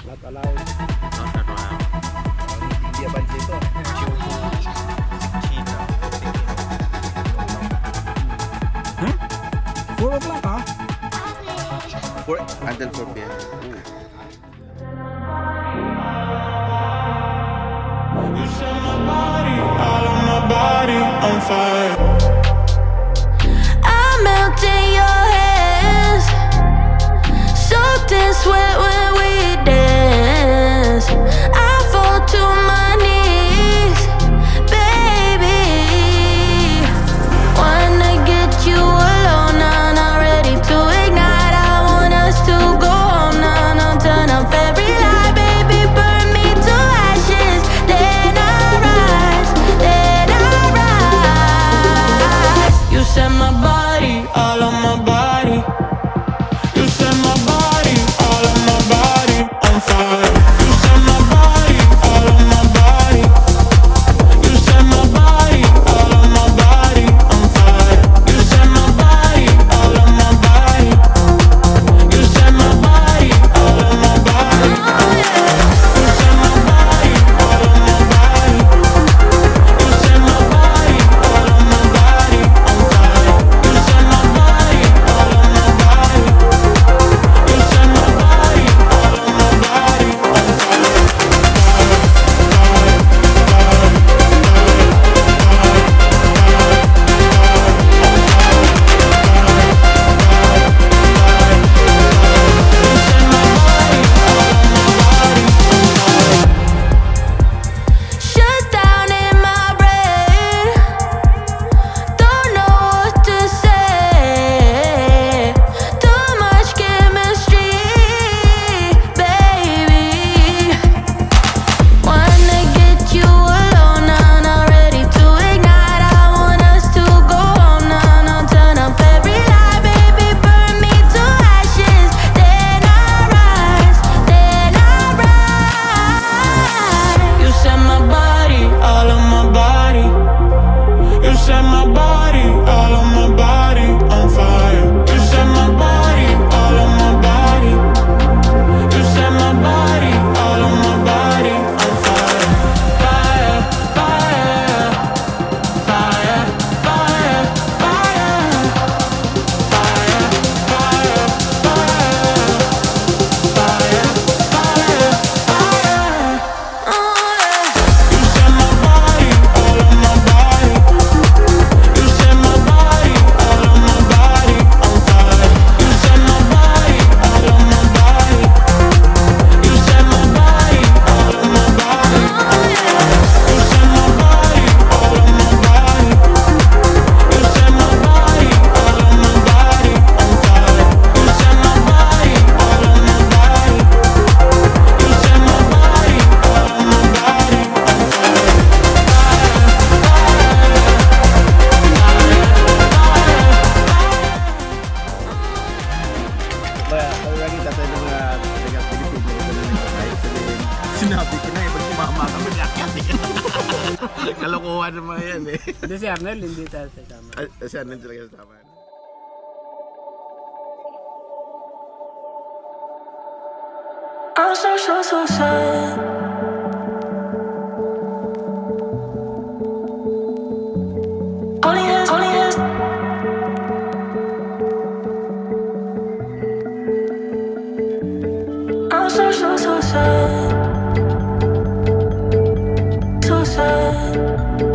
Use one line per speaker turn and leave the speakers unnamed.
Not allowed.
Not allowed.
Hindi abansi ito. Huh? 4 o'clock ha?
4 until 4 p.m.
You set my body, all of my body on fire. I melt in your hands, soaked in sweat when we dance. I fall to my knees, baby. Wanna get you alone, now not ready to ignite. I want us to go home, now now turn up every light, baby. Burn me to ashes, then I rise, then I rise. You set my body, all on my body. You set my body, all on my body on fire. You set my body, all on my body. You set my body, all on my body on fire. You set my body, all on my body. You set my body, all on my body. You set my body, all on my body. You set my body, all on my body on fire. You set my body, all on my body. You set my body, all on my body on fire. Shut down in my brain, don't know what to say. Too much chemistry, baby. Wanna get you alone, now not ready to ignite. I want us to go home, now now turn up every light, baby. Burn me to ashes, then I rise, then I rise. You set my body, all on my body. You set my body, all on my body on fire. You set my body, all on my body. You set my body, all on my body on fire. Fire, fire, fire, fire, fire. Fire, fire, fire. Fire, fire, fire. You set my body, all on my body. You set my body, all on my body on fire. You set my body, all on my body. You set my body, all on my body on fire. You set my body, all on my body. You set my body, all on my body on fire. You set my body, all on my body. You set my body, all on my body on fire.
Lagi tatay ng taga Pilipino ito na nagtatay. Sinabi ko na pag sumama ka manyakyat kalokohan naman yan
Hindi si Arnel, hindi tayo sa tama.
Kasi ano talaga sa tama.
I'm so sad. Only has. I'm so sad. So sad.